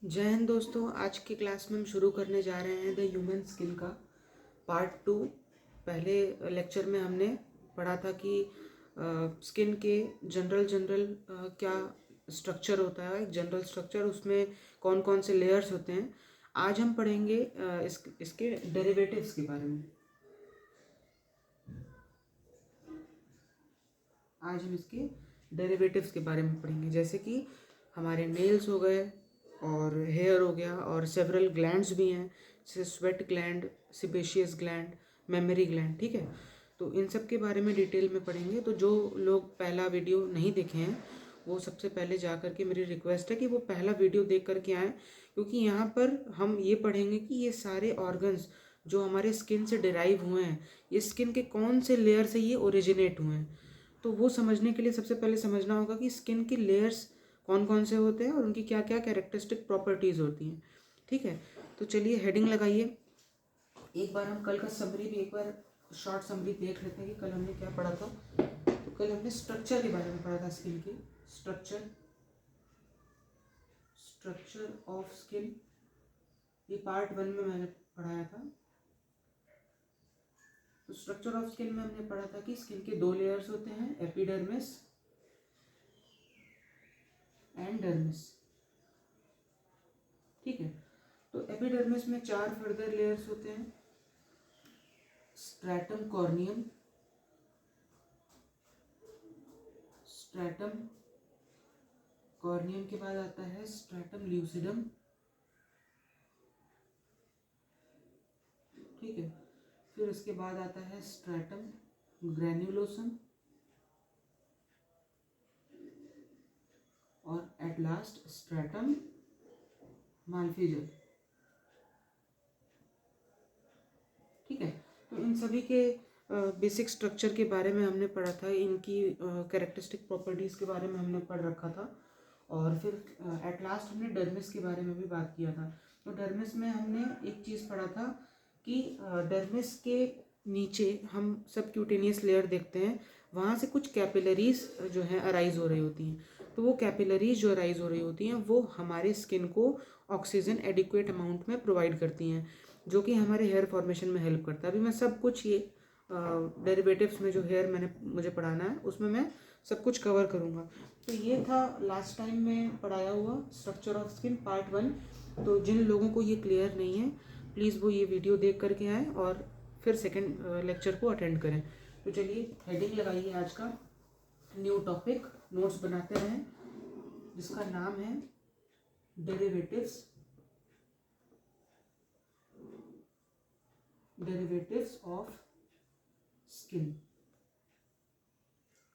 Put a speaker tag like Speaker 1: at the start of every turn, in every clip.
Speaker 1: जय हिंद दोस्तों। आज की क्लास में हम शुरू करने जा रहे हैं द ह्यूमन स्किन का पार्ट 2। पहले लेक्चर में हमने पढ़ा था कि स्किन के जनरल क्या स्ट्रक्चर होता है, एक जनरल स्ट्रक्चर, उसमें कौन कौन से लेयर्स होते हैं। आज हम पढ़ेंगे इसके डेरिवेटिव्स के बारे में। आज हम इसके डेरिवेटिव्स के बारे में पढ़ेंगे, जैसे कि हमारे नेल्स हो गए और हेयर हो गया और सेवरल ग्लैंड्स भी हैं, जैसे sweat gland, sebaceous gland, memory gland. ठीक है, तो इन सब के बारे में डिटेल में पढ़ेंगे। तो जो लोग पहला वीडियो नहीं देखे हैं वो सबसे पहले जा कर के, मेरी रिक्वेस्ट है कि वो पहला वीडियो देख करके आएँ, क्योंकि यहाँ पर हम ये पढ़ेंगे कि ये सारे ऑर्गन्स जो हमारे स्किन से डिराइव हुए हैं, ये स्किन के कौन से लेयर से ये ओरिजिनेट हुए हैं। तो वो समझने के लिए सबसे पहले समझना होगा कि स्किन की लेयर्स कौन कौन से होते हैं और उनकी क्या क्या कैरेक्टरिस्टिक प्रॉपर्टीज़ होती हैं। ठीक है, तो चलिए हेडिंग लगाइए। एक बार हम कल का समरी भी एक बार शॉर्ट समरी देख लेते हैं कि कल हमने क्या पढ़ा था। तो कल हमने स्ट्रक्चर के बारे में पढ़ा था, स्किन की स्ट्रक्चर ऑफ स्किन। ये पार्ट 1 में मैंने पढ़ाया था। तो स्ट्रक्चर ऑफ स्किन में हमने पढ़ा था कि स्किन के 2 लेयर्स होते हैं, एपिडर्मिस एंड डर्मिस। ठीक है, तो एपिडर्मिस में 4 फर्दर लेयर्स होते हैं। स्ट्रैटम कॉर्नियम, स्ट्रैटम कॉर्नियम के बाद आता है स्ट्रैटम ल्यूसिडम। ठीक है, फिर इसके बाद आता है स्ट्रैटम ग्रैन्युलोसम और एट लास्ट स्ट्रैटम माल्फिजल। ठीक है, तो इन सभी के बेसिक स्ट्रक्चर के बारे में हमने पढ़ा था, इनकी कैरेक्टरिस्टिक प्रॉपर्टीज़ के बारे में हमने पढ़ रखा था। और फिर एट लास्ट हमने डर्मिस के बारे में भी बात किया था। तो डर्मिस में हमने एक चीज़ पढ़ा था कि डर्मिस के नीचे हम सब क्यूटेनियस लेयर देखते हैं, वहाँ से कुछ कैपिलरीज जो हैं अराइज हो रही होती हैं। तो वो कैपिलरीज जो अराइज हो रही होती हैं वो हमारे स्किन को ऑक्सीजन एडिक्वेट अमाउंट में प्रोवाइड करती हैं, जो कि हमारे हेयर फॉर्मेशन में हेल्प करता है। अभी मैं सब कुछ ये डेरिवेटिव्स में जो हेयर मुझे पढ़ाना है उसमें मैं सब कुछ कवर करूँगा। तो ये था लास्ट टाइम में पढ़ाया हुआ स्ट्रक्चर ऑफ स्किन पार्ट 1। तो जिन लोगों को ये क्लियर नहीं है प्लीज़ वो ये वीडियो देख करके आएँ और फिर सेकेंड लेक्चर को अटेंड करें। तो चलिए हेडिंग लगाइए आज का, न्यू टॉपिक, नोट्स बनाते रहें, जिसका नाम है डेरिवेटिव्स ऑफ स्किन।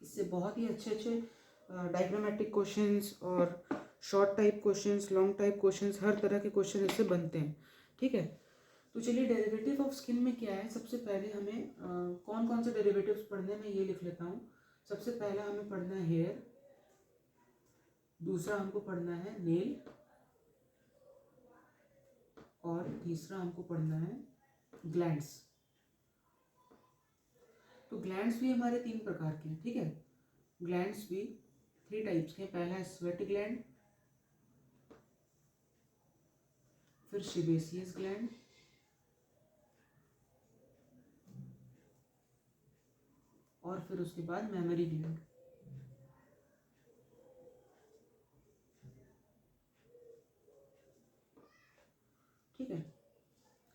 Speaker 1: इससे बहुत ही अच्छे अच्छे डायग्रामेटिक क्वेश्चंस और short type questions, long type questions, हर तरह के क्वेश्चन इससे बनते हैं। ठीक है, तो चलिए डेरिवेटिव ऑफ स्किन में क्या है। सबसे पहले हमें कौन कौन से डेरिवेटिव्स पढ़ने हैं मैं ये लिख लेता हूँ। सबसे पहला हमें पढ़ना है हेयर, दूसरा हमको पढ़ना है नेल और तीसरा हमको पढ़ना है ग्लैंड्स। तो ग्लैंड्स भी हमारे 3 प्रकार के हैं। ठीक है, ग्लैंड्स भी 3 टाइप्स के हैं। पहला है स्वेट ग्लैंड, फिर सेबेसियस ग्लैंड और फिर उसके बाद मेमोरी ग्लैंड। ठीक है,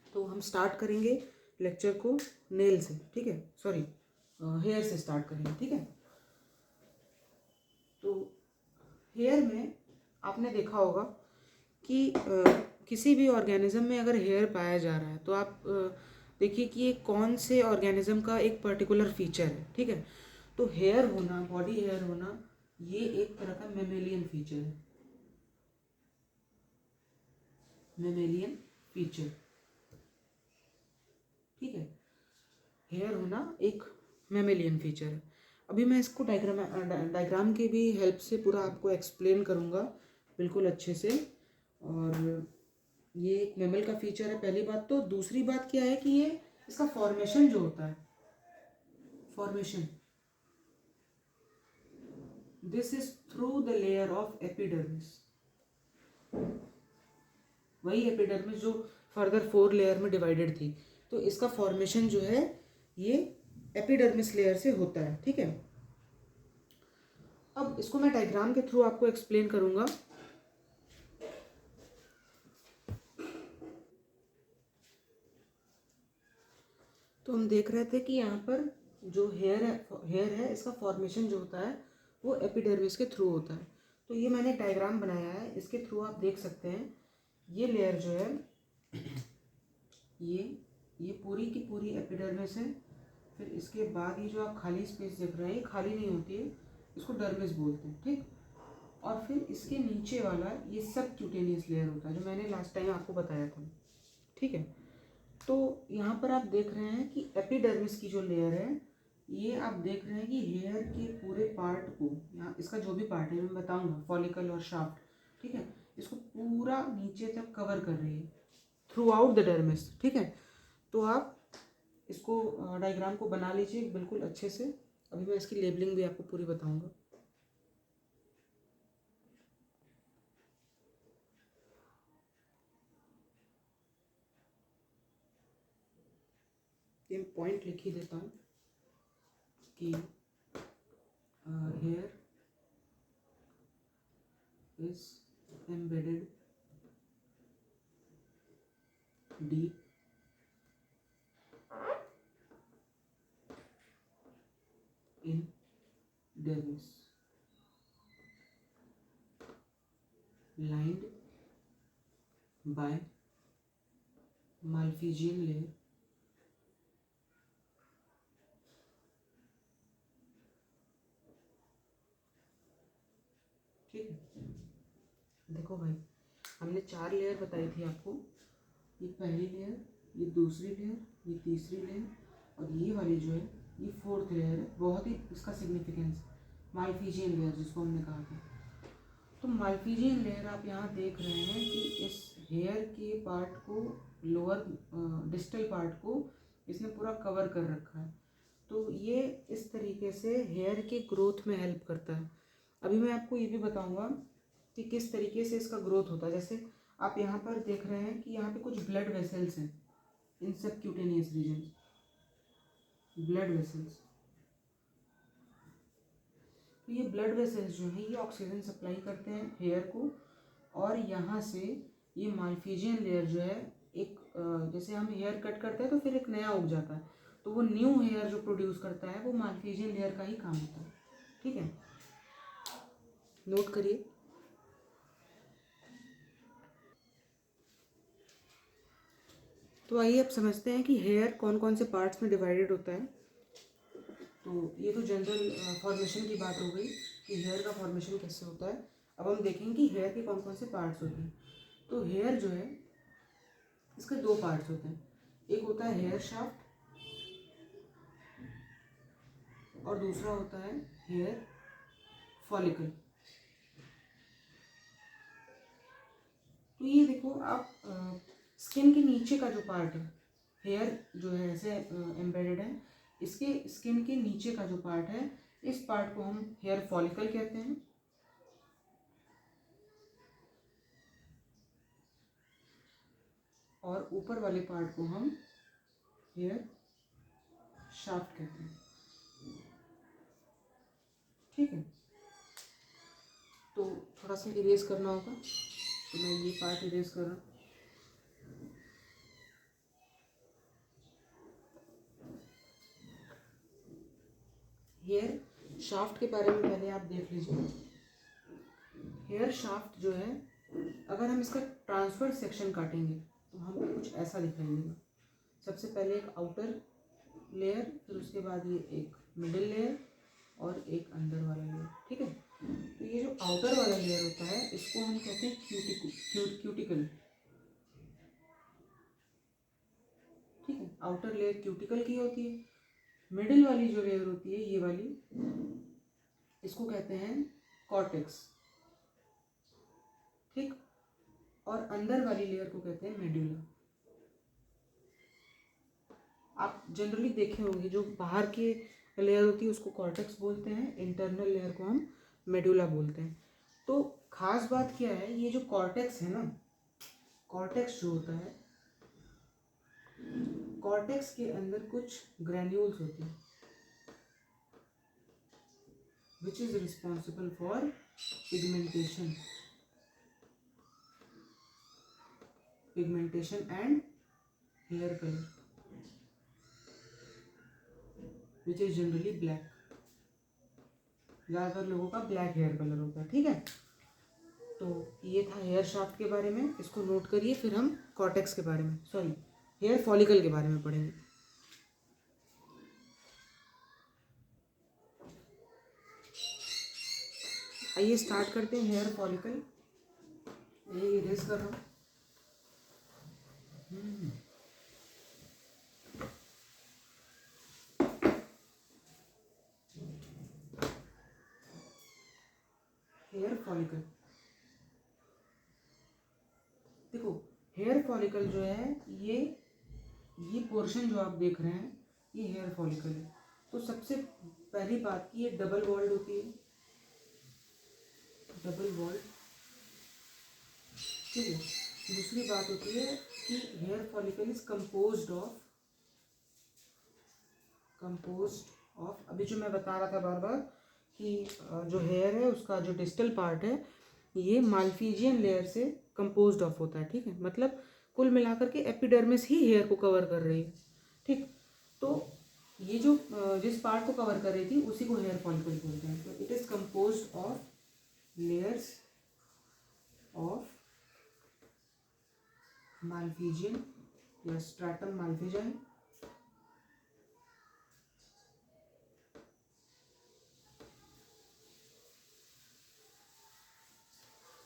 Speaker 1: तो हम स्टार्ट करेंगे लेक्चर को नेल से। ठीक है, सॉरी हेयर से स्टार्ट करेंगे। ठीक है, तो हेयर में आपने देखा होगा कि किसी भी ऑर्गेनिज्म में अगर हेयर पाया जा रहा है तो आप देखिए कि ये कौन से ऑर्गेनिज्म का एक पर्टिकुलर फीचर है। ठीक है, तो हेयर होना, बॉडी हेयर होना, ये एक तरह का मेमेलियन फीचर है। मेमेलियन फीचर, ठीक है, हेयर होना एक मेमेलियन फीचर है। अभी मैं इसको डायग्राम की भी हेल्प से पूरा आपको एक्सप्लेन करूँगा बिल्कुल अच्छे से। और ये एक मेमल का फीचर है, पहली बात। तो दूसरी बात क्या है कि ये इसका फॉर्मेशन जो होता है, formation, this is through the layer of epidermis. वही एपिडर्मिस जो फर्दर 4 लेयर में डिवाइडेड थी। तो इसका फॉर्मेशन जो है ये एपिडर्मिस लेयर से होता है, ठीक है। अब इसको मैं डायग्राम के थ्रू आपको एक्सप्लेन करूंगा। तो हम देख रहे थे कि यहाँ पर जो हेयर है इसका फॉर्मेशन जो होता है वो एपिडर्मिस के थ्रू होता है। तो ये मैंने डायग्राम बनाया है, इसके थ्रू आप देख सकते हैं ये लेयर जो है ये पूरी की पूरी एपिडर्मिस है। फिर इसके बाद ये जो आप खाली स्पेस देख रहे हैं ये खाली नहीं होती है, इसको डर्मिस बोलते हैं, ठीक। और फिर इसके नीचे वाला ये सब क्यूटेनियस लेयर होता है जो मैंने लास्ट टाइम आपको बताया था, ठीक है। तो यहाँ पर आप देख रहे हैं कि एपिडर्मिस की जो लेयर है ये आप देख रहे हैं कि हेयर के पूरे पार्ट को, यहाँ इसका जो भी पार्ट है मैं बताऊंगा, फॉलिकल और शाफ्ट, ठीक है, इसको पूरा नीचे तक कवर कर रही है थ्रू आउट द डर्मिस, ठीक है। तो आप इसको डायग्राम को बना लीजिए बिल्कुल अच्छे से। अभी मैं इसकी लेबलिंग भी आपको पूरी बताऊंगा। ये पॉइंट लिख ही देता हूँ कि here is embedded deep in dermis, lined by Malpighian layer, ठीक है। देखो भाई, हमने 4 लेयर बताई थी आपको, ये पहली लेयर, ये दूसरी लेयर, ये तीसरी लेयर और ये वाली जो है ये 4th लेयर है। बहुत ही इसका सिग्निफिकेंस, माल्पीजियन लेयर जिसको हमने कहा था। तो माल्पीजियन लेयर आप यहाँ देख रहे हैं कि इस हेयर के पार्ट को, लोअर डिस्टल पार्ट को इसने पूरा कवर कर रखा है। तो ये इस तरीके से हेयर के ग्रोथ में हेल्प करता है। अभी मैं आपको ये भी बताऊंगा कि किस तरीके से इसका ग्रोथ होता है। जैसे आप यहाँ पर देख रहे हैं कि यहाँ पे कुछ ब्लड वेसल्स हैं इन सब क्यूटेनियस रीजन, ब्लड वेसल्स। तो ये ब्लड वेसल्स जो हैं ये ऑक्सीजन सप्लाई करते हैं हेयर को, और यहाँ से ये माल्पीजियन लेयर जो है एक जैसे हम हेयर कट करते हैं तो फिर एक नया उग जाता है, तो वो न्यू हेयर जो प्रोड्यूस करता है वो माल्पीजियन लेयर का ही काम होता है, ठीक है। नोट करिए। तो आइए अब समझते हैं कि हेयर कौन कौन से पार्ट्स में डिवाइडेड होता है। तो ये तो जनरल फॉर्मेशन की बात हो गई कि हेयर का फॉर्मेशन कैसे होता है। अब हम देखेंगे कि हेयर के कौन कौन से पार्ट्स होते हैं। तो हेयर जो है इसके 2 पार्ट्स होते हैं, एक होता है हेयर शाफ्ट और दूसरा होता है हेयर फॉलिकल। तो ये देखो आप, स्किन के नीचे का जो पार्ट है, हेयर जो है ऐसे एम्बेडेड है, इसके स्किन के नीचे का जो पार्ट है इस पार्ट को हम हेयर फॉलिकल कहते हैं, और ऊपर वाले पार्ट को हम हेयर शाफ्ट कहते हैं, ठीक है। तो थोड़ा सा इरेज करना होगा, तो मैं ये पार्ट इरेज कर रहा हूँ। हेयर शाफ्ट के बारे में पहले आप देख लीजिए। हेयर शाफ्ट जो है, अगर हम इसका ट्रांसफर सेक्शन काटेंगे तो हमको कुछ ऐसा दिखाई देगा। सबसे पहले एक आउटर लेयर, फिर उसके बाद ये एक मिडिल लेयर और एक अंदर वाला लेयर, ठीक है। तो ये जो आउटर वाला लेयर होता है इसको हम कहते हैं क्यूटिकल, ठीक है। आउटर लेयर क्यूटिकल की होती है। मिडिल वाली जो लेयर होती है ये वाली, इसको कहते हैं कॉर्टेक्स, ठीक। और अंदर वाली लेयर को कहते हैं मेड्यूला। आप जनरली देखे होंगे जो बाहर की लेयर होती है उसको कॉर्टेक्स बोलते हैं, इंटरनल लेयर को हम मेडुला बोलते हैं। तो खास बात क्या है, ये जो कॉर्टेक्स है ना, कॉर्टेक्स जो होता है, कॉर्टेक्स के अंदर कुछ ग्रैन्यूल्स होते हैं which is responsible for pigmentation and hair colour which is generally black. ज़्यादातर लोगों का ब्लैक हेयर कलर होता है, ठीक है। तो ये था हेयर शाफ्ट के बारे में, इसको नोट करिए। फिर हम कॉर्टेक्स के बारे में, सॉरी, हेयर फॉलिकल के बारे में पढ़ेंगे। आइए स्टार्ट करते हैं हेयर फॉलिकल। ये इरेज कर रहा हूँ। हेयर फॉलिकल, देखो हेयर फॉलिकल जो है ये पोर्शन जो आप देख रहे हैं ये हेयर फॉलिकल है। तो सबसे पहली बात की ये डबल वॉल्ड होती है, डबल वॉल्ड, ठीक है। दूसरी बात होती है कि hair follicle is composed of अभी जो मैं बता रहा था बार बार कि जो हेयर है उसका जो डिस्टल पार्ट है ये माल्फीजियन लेयर से कंपोज्ड ऑफ होता है, ठीक है। मतलब कुल मिलाकर के एपिडर्मिस ही हेयर को कवर कर रही है, ठीक। तो ये जो जिस पार्ट को कवर कर रही थी उसी को हेयर फॉलिकल बोलते हैं। तो it is composed of layers of Malpighian या स्ट्रैटम माल्फिजाई,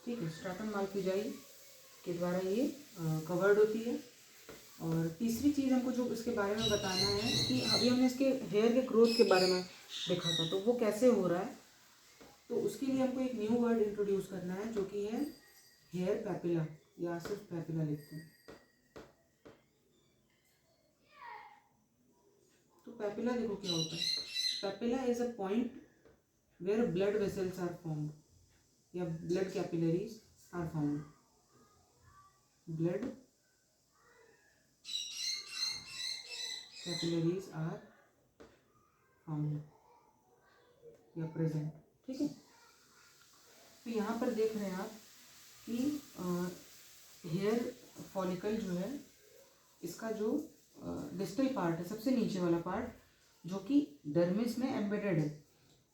Speaker 1: ठीक है। स्ट्रैटम माल्फिजाई के द्वारा ये कवर्ड होती है। और तीसरी चीज़ हमको जो इसके बारे में बताना है कि अभी हमने इसके हेयर के ग्रोथ के बारे में देखा था, तो वो कैसे हो रहा है। तो उसके लिए हमको एक न्यू वर्ड इंट्रोड्यूस करना है जो कि है हेयर पैपिला, या सिर्फ पैपिला लिखते हैं। तो पैपिला देखो क्या होता है। Papilla is a point where blood vessels are formed या blood capillaries are found. Blood capillaries are found या प्रेजेंट, ठीक है। तो यहाँ पर देख रहे हैं आप कि हेयर फॉलिकल जो है इसका जो डिस्टल पार्ट है, सबसे नीचे वाला पार्ट जो कि डर्मिस में एम्बेडेड है,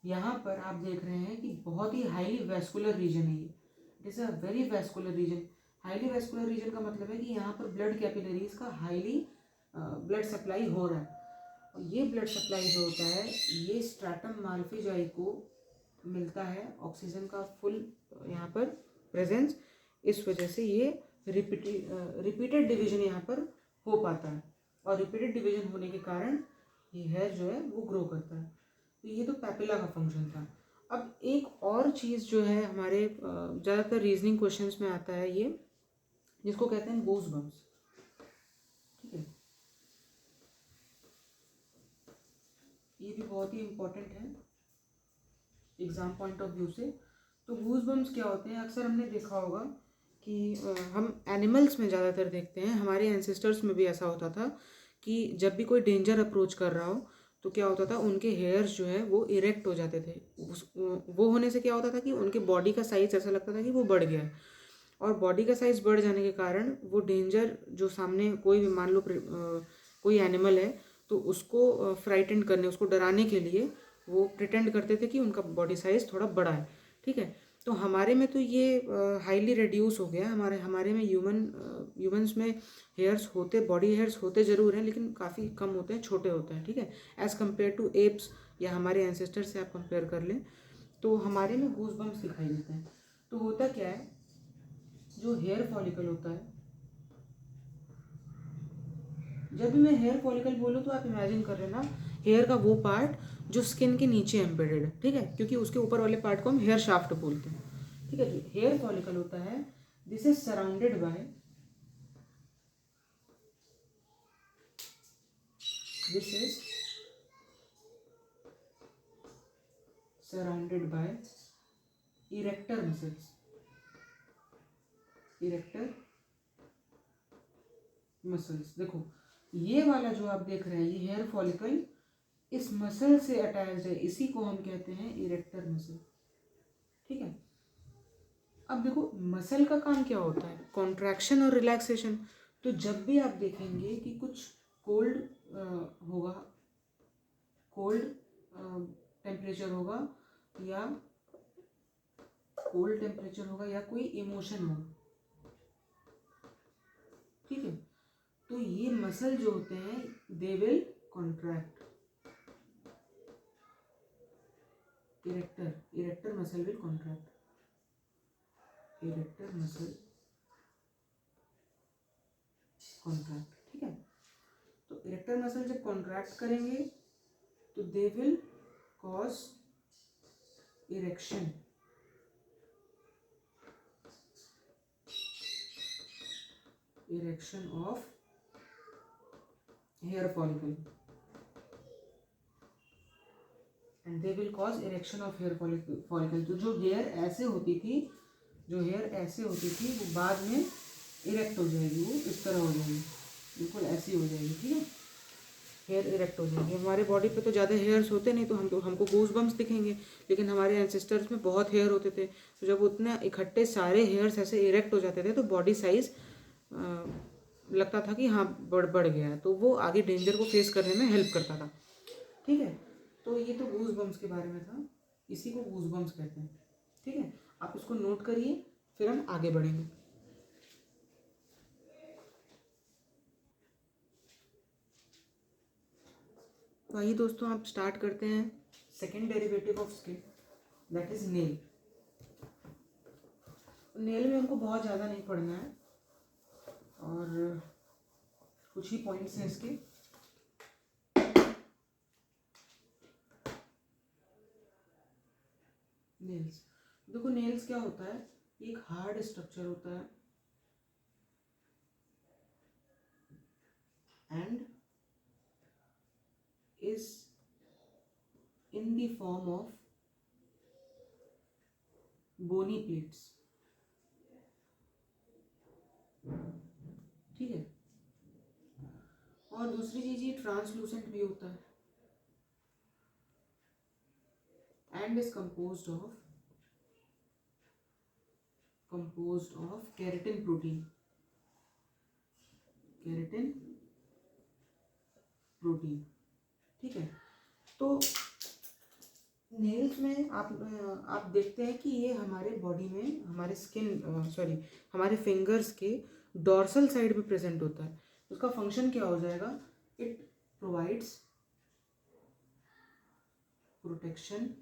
Speaker 1: यहाँ पर आप देख रहे हैं कि बहुत ही हाईली वैस्कुलर रीजन है ये। It is a very vascular region. Highly vascular region का मतलब है कि यहाँ पर ब्लड कैपिलरीज का हाईली ब्लड सप्लाई हो रहा है। और ये ब्लड सप्लाई जो होता है ये स्ट्रैटम माल्फिजाई को मिलता है ऑक्सीजन का फुल यहाँ पर प्रेजेंस। इस वजह से ये रिपीटेड डिवीजन यहाँ पर हो पाता है, और रिपीटेड डिवीजन होने के कारण ये हेयर जो है वो ग्रो करता है। तो ये तो पैपिला का फंक्शन था। अब एक और चीज़ जो है हमारे ज़्यादातर रीजनिंग क्वेश्चंस में आता है ये, जिसको कहते हैं गूज बम्प्स, ठीक है। ये भी बहुत ही इम्पोर्टेंट है एग्ज़ाम पॉइंट ऑफ व्यू से। तो गूज बम्प्स क्या होते हैं, अक्सर हमने देखा होगा कि हम एनिमल्स में ज़्यादातर देखते हैं, हमारे एंसेस्टर्स में भी ऐसा होता था कि जब भी कोई डेंजर अप्रोच कर रहा हो तो क्या होता था, उनके हेयर्स जो है वो इरेक्ट हो जाते थे। वो होने से क्या होता था कि उनके बॉडी का साइज़ ऐसा लगता था कि वो बढ़ गया है, और बॉडी का साइज़ बढ़ जाने के कारण वो डेंजर जो सामने कोई भी मान लो कोई एनिमल है तो उसको फ्राइटेंड करने, उसको डराने के लिए वो प्रिटेंड करते थे कि उनका बॉडी साइज़ थोड़ा बड़ा है, ठीक है। तो हमारे में तो ये हाईली रिड्यूस हो गया। हमारे में ह्यूमंस में हेयर्स होते, बॉडी हेयर्स होते ज़रूर हैं, लेकिन काफ़ी कम होते हैं, छोटे होते हैं, ठीक है। एज़ कम्पेयर टू एप्स या हमारे एंसेस्टर से आप कंपेयर कर लें तो हमारे में गूज बम्प्स दिखाई देते हैं। तो होता क्या है, जो हेयर फॉलिकल होता है, जब भी मैं हेयर फॉलिकल बोलूँ तो आप इमेजिन कर लेना हेयर का वो पार्ट जो स्किन के नीचे एम्बेडेड है, ठीक है, क्योंकि उसके ऊपर वाले पार्ट को हम हेयर शाफ्ट बोलते हैं, ठीक है। जो हेयर फॉलिकल होता है this is surrounded by erector muscles, erector muscles. देखो ये वाला जो आप देख रहे हैं, ये हेयर फॉलिकल इस मसल से अटैच्ड है, इसी को हम कहते हैं इरेक्टर मसल। ठीक है, अब देखो मसल का काम क्या होता है, कॉन्ट्रैक्शन और रिलैक्सेशन। तो जब भी आप देखेंगे कि कुछ कोल्ड होगा, कोल्ड टेम्परेचर होगा या कोल्ड टेम्परेचर होगा या कोई इमोशन होगा, ठीक है, तो ये मसल जो होते हैं they will contract, erector muscle will contract, erector muscle contract. ठीक है, तो इरेक्टर मसल जब कॉन्ट्रैक्ट करेंगे तो they will cause erection, erection of hair follicle, and they will cause erection of hair follicle. तो जो हेयर ऐसे होती थी, जो हेयर ऐसे होती थी वो बाद में इरेक्ट हो जाएगी, वो इस तरह हो जाएगी, बिल्कुल ऐसी हो जाएगी। ठीक है, हेयर इरेक्ट हो जाएंगे। हमारे बॉडी पे तो ज़्यादा हेयर्स होते नहीं, तो हमको गूज बम्स दिखेंगे, लेकिन हमारे एंसेस्टर्स में बहुत हेयर होते थे। तो जब उतने इकट्ठे सारे हेयर्स ऐसे इरेक्ट हो जाते थे तो बॉडी साइज लगता था कि हाँ बढ़ गया है, तो वो आगे डेंजर को फेस करने में हेल्प करता था। ठीक है, तो ये तो गूज बम्स के बारे में था, इसी को गूज बम्स कहते हैं। ठीक है, आप इसको नोट करिए, फिर हम आगे बढ़ेंगे। तो आइए दोस्तों, आप स्टार्ट करते हैं second derivative of skin, that is nail. Nail में हमको बहुत ज़्यादा नहीं पढ़ना है, और कुछ ही पॉइंट्स हैं इसके। नेल्स, देखो नेल्स क्या होता है, एक हार्ड स्ट्रक्चर होता है and is in the form of bony plates. ठीक है, और दूसरी चीज ये ट्रांसलूसेंट भी होता है and is composed of keratin protein, keratin protein. ठीक है, तो नेल्स में आप देखते हैं कि ये हमारे बॉडी में, हमारे हमारे फिंगर्स के डॉर्सल साइड में प्रेजेंट होता है। उसका फंक्शन क्या हो जाएगा, it provides protection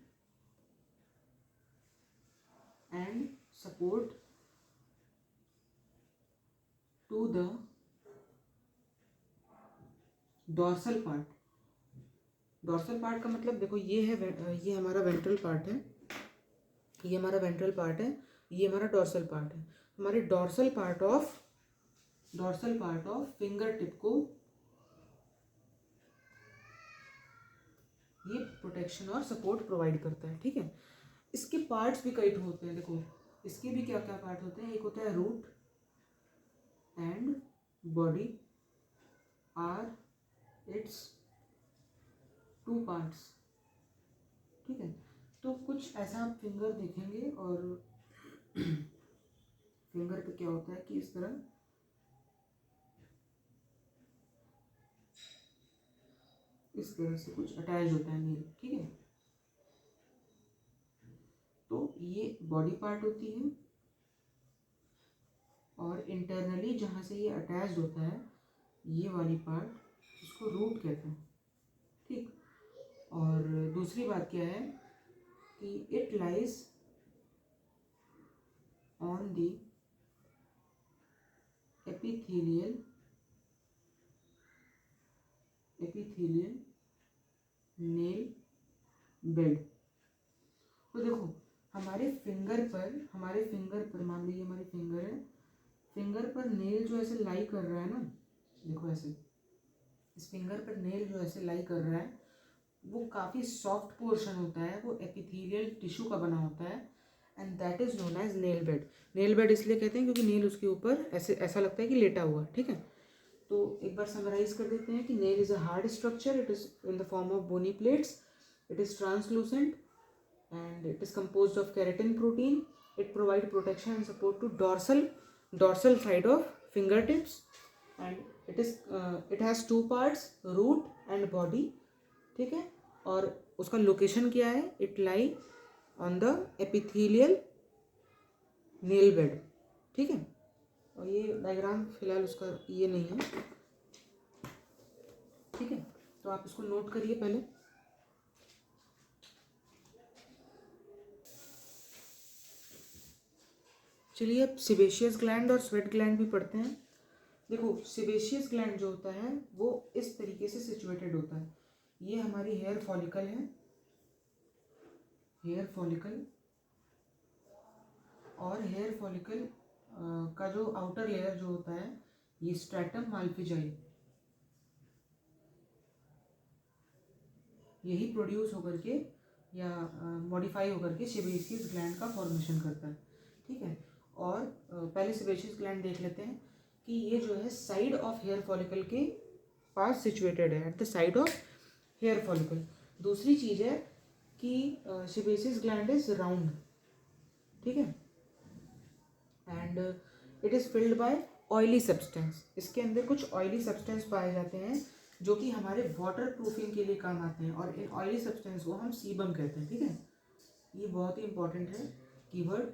Speaker 1: and support to the dorsal part. Dorsal part का मतलब देखो ये है, ये हमारा वेंट्रल पार्ट है, ये हमारा वेंट्रल पार्ट है, ये हमारा डॉर्सल पार्ट है। हमारे dorsal part of finger tip को ये प्रोटेक्शन और सपोर्ट प्रोवाइड करता है। ठीक है, इसके पार्ट्स भी कई होते हैं। देखो इसके भी क्या क्या पार्ट होते हैं, एक होता है root and body are its two parts. ठीक है, तो कुछ ऐसा आप फिंगर देखेंगे और फिंगर पे क्या होता है कि इस तरह से कुछ अटैच होता है नेल। ठीक है, तो ये बॉडी पार्ट होती है, और इंटरनली जहाँ से ये अटैच होता है ये वाली पार्ट, इसको रूट कहते हैं। ठीक, और दूसरी बात क्या है कि it lies on the epithelial nail bed. तो देखो हमारे फिंगर पर मान लीजिए हमारी फिंगर है, फिंगर पर नेल जो ऐसे लाई कर रहा है ना, देखो ऐसे इस फिंगर पर नेल जो ऐसे लाई कर रहा है वो काफ़ी सॉफ्ट पोर्शन होता है, वो एपिथेलियल टिश्यू का बना होता है, and that is known as nail bed. Nail bed इसलिए कहते हैं क्योंकि नेल उसके ऊपर ऐसे ऐसा लगता है कि लेटा हुआ। ठीक है, तो एक बार समराइज कर देते हैं कि nail is a hard structure, it is in the form of bony plates, it is translucent and it is composed of keratin protein. It provide protection and support to dorsal side of fingertips, and it has two parts, root and body. ठीक है, और उसका location क्या है, it lie on the epithelial nail bed. ठीक है, और ये डायग्राम फिलहाल उसका ये नहीं है. ठीक है, तो आप इसको नोट करिए पहले. चलिए अब सिबेशियस ग्लैंड और स्वेट ग्लैंड भी पढ़ते हैं. देखो, सिबेशियस ग्लैंड जो होता है वो इस तरीके से सिचुएटेड होता है. ये हमारी हेयर फॉलिकल है, हेयर फॉलिकल, और हेयर फॉलिकल का जो आउटर लेयर जो होता है ये स्ट्रैटम माल्फिजाई, यही प्रोड्यूस होकर के या मॉडिफाई होकर के सिबेशियस ग्लैंड का फॉर्मेशन करता है. ठीक है, और पहले सिबेशियस ग्लैंड देख लेते हैं कि ये जो है साइड ऑफ हेयर फॉलिकल के पास सिचुएटेड है, at the side of hair follicle. दूसरी चीज़ है कि सिबेशियस ग्लैंड इज राउंड. ठीक है, and it is filled by oily substance. इसके अंदर कुछ ऑयली सब्सटेंस पाए जाते हैं जो कि हमारे वाटर प्रूफिंग के लिए काम आते हैं, और इन ऑयली सब्सटेंस को हम सीबम कहते हैं. ठीक है, ये बहुत ही इंपॉर्टेंट है कीवर्ड.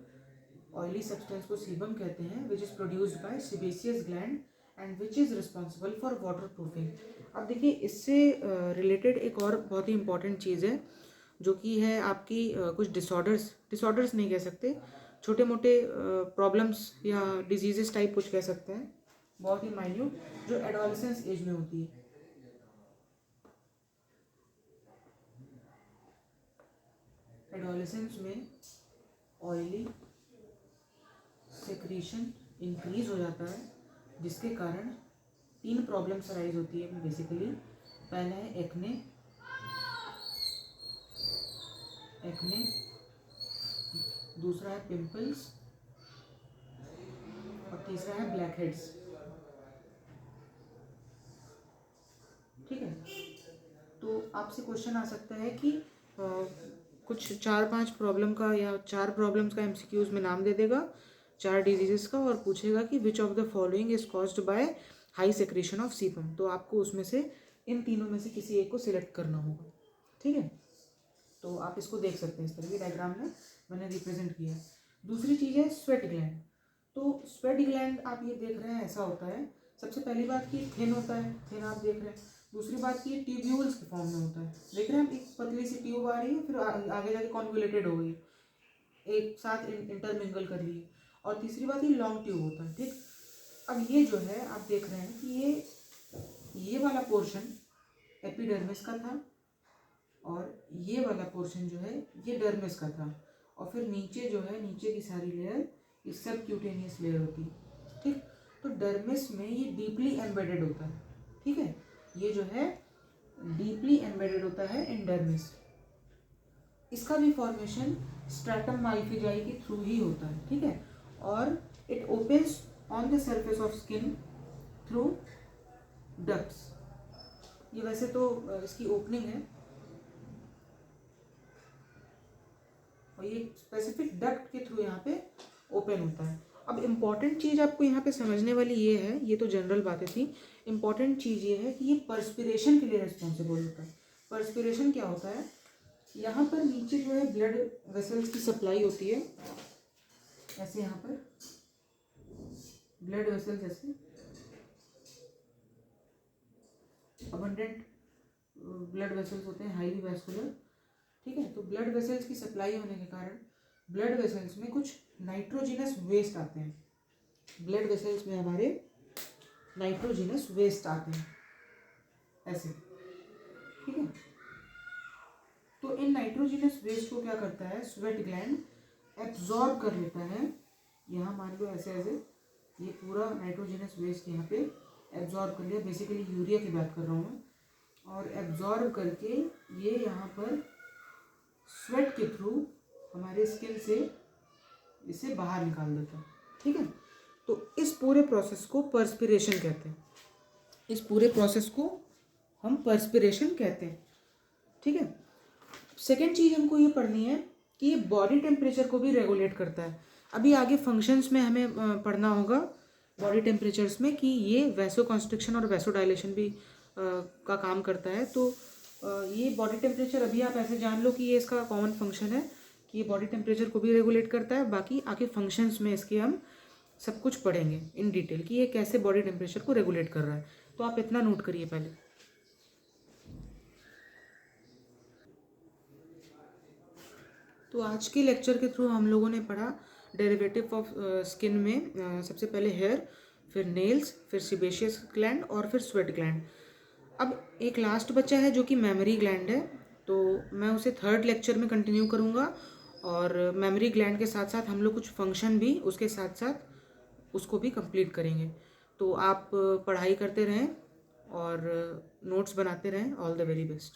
Speaker 1: ऑयली सब्सटेंस को सीबम कहते हैं, which is produced by sebaceous gland and which is responsible for water proofing. अब देखिए, इससे रिलेटेड एक और बहुत ही इंपॉर्टेंट चीज़ है जो कि है आपकी कुछ डिसऑर्डर्स नहीं कह सकते, छोटे मोटे प्रॉब्लम्स या डिजीजेस टाइप कुछ कह सकते हैं, बहुत ही माइन्यूट, जो एडोलेसेंस एज में होती है. एडोलेसेंस में ऑयली सेक्रीशन इंक्रीज हो जाता है, जिसके कारण 3 प्रॉब्लम्स अराइज होती है बेसिकली. पहला है एक्ने, दूसरा है पिंपल्स, और तीसरा है ब्लैक हेड्स. ठीक है, तो आपसे क्वेश्चन आ सकता है कि कुछ 4-5 प्रॉब्लम का या 4 प्रॉब्लम्स का एमसीक्यूज में नाम दे देगा, 4 डिजीजेस का, और पूछेगा कि which of the following is caused by high secretion of sebum. तो आपको उसमें से इन तीनों में से किसी एक को सिलेक्ट करना होगा. ठीक है, तो आप इसको देख सकते हैं, इस तरह की डायग्राम में मैंने रिप्रेजेंट किया है. दूसरी चीज़ है स्वेट ग्लैंड. तो स्वेट ग्लैंड आप ये देख रहे हैं ऐसा होता है. सबसे पहली बात कि थिन होता है, थिन आप देख रहे हैं. दूसरी बात की ट्यूब्यूल्स के फॉर्म में होता है. देख रहे हैं आप, एक पतली सी ट्यूब आ रही है, फिर आगे जाके कॉन्वोलेटेड हो गई, एक साथ इंटरमिंगल कर ली. और तीसरी बात, ये लॉन्ग ट्यूब होता है. ठीक, अब ये जो है आप देख रहे हैं कि ये वाला पोर्शन एपिडर्मिस का था, और ये वाला पोर्शन जो है ये डर्मिस का था, और फिर नीचे जो है, नीचे की सारी लेयर ये सब क्यूटेनियस लेयर होती है. ठीक, तो डर्मिस में ये डीपली एम्बेडेड होता है. ठीक है, ये जो है डीपली एम्बेडेड होता है इन डर्मिस. इसका भी फॉर्मेशन स्ट्रैटम माल्फिजाई के थ्रू ही होता है. ठीक है, और it opens on the surface of skin through ducts. ये वैसे तो इसकी ओपनिंग है, और ये स्पेसिफिक डक्ट के थ्रू यहाँ पे ओपन होता है. अब इम्पॉर्टेंट चीज़ आपको यहाँ पे समझने वाली ये है, ये तो जनरल बातें थी, इम्पॉर्टेंट चीज़ ये है कि ये पर्सपिरेशन के लिए रिस्पॉन्सिबल होता है. पर्सपिरेशन क्या होता है, यहाँ पर नीचे जो है ब्लड वेसल्स की सप्लाई होती है, ऐसे यहाँ पर ब्लड वेसल्स ऐसे अबंडेंट ब्लड वेसल्स होते हैं, हाईली वैस्कुलर. ठीक है, तो ब्लड वेसल्स की सप्लाई होने के कारण ब्लड वेसल्स में कुछ नाइट्रोजिनस वेस्ट आते हैं. ब्लड वेसल्स में हमारे नाइट्रोजिनस वेस्ट आते हैं ऐसे. ठीक है, तो इन नाइट्रोजिनस वेस्ट को क्या करता है स्वेट ग्लैंड, एब्जॉर्ब कर लेता है. यहाँ मान लो ऐसे ऐसे ये पूरा नाइट्रोजिनस वेस्ट यहाँ पे एब्जॉर्ब कर लिया, बेसिकली यूरिया की बात कर रहा हूँ मैं, और एब्जॉर्ब करके ये यहाँ पर स्वेट के थ्रू हमारे स्किन से इसे बाहर निकाल देता है. ठीक है, तो इस पूरे प्रोसेस को पर्सपिरेशन कहते हैं. इस पूरे प्रोसेस को हम पर्स्पिरेशन कहते हैं। ठीक है। सेकेंड चीज़ हमको ये पढ़नी है कि ये बॉडी टेम्परेचर को भी रेगुलेट करता है। अभी आगे फंक्शंस में हमें पढ़ना होगा बॉडी टेम्परेचर्स में कि ये वैसो कॉन्स्ट्रिक्शन और वैसो डायलेशन भी का काम करता है। तो ये बॉडी टेम्परेचर अभी आप ऐसे जान लो कि ये इसका कॉमन फंक्शन है कि ये बॉडी टेम्परेचर को भी रेगुलेट करता है। बाकी आगे फंक्शंस में इसके हम सब कुछ पढ़ेंगे इन डिटेल कि ये कैसे बॉडी टेम्परेचर को रेगुलेट कर रहा है। तो आप इतना नोट करिए पहले। तो आज के लेक्चर के थ्रू हम लोगों ने पढ़ा डेरिवेटिव ऑफ स्किन में सबसे पहले हेयर, फिर नेल्स, फिर सिबेशियस ग्लैंड और फिर स्वेट ग्लैंड। अब एक लास्ट बचा है जो कि मेमोरी ग्लैंड है, तो मैं उसे थर्ड लेक्चर में कंटिन्यू करूँगा। और मेमोरी ग्लैंड के साथ साथ हम लोग कुछ फंक्शन भी उसके साथ साथ उसको भी कंप्लीट करेंगे। तो आप पढ़ाई करते रहें और नोट्स बनाते रहें। All the very best.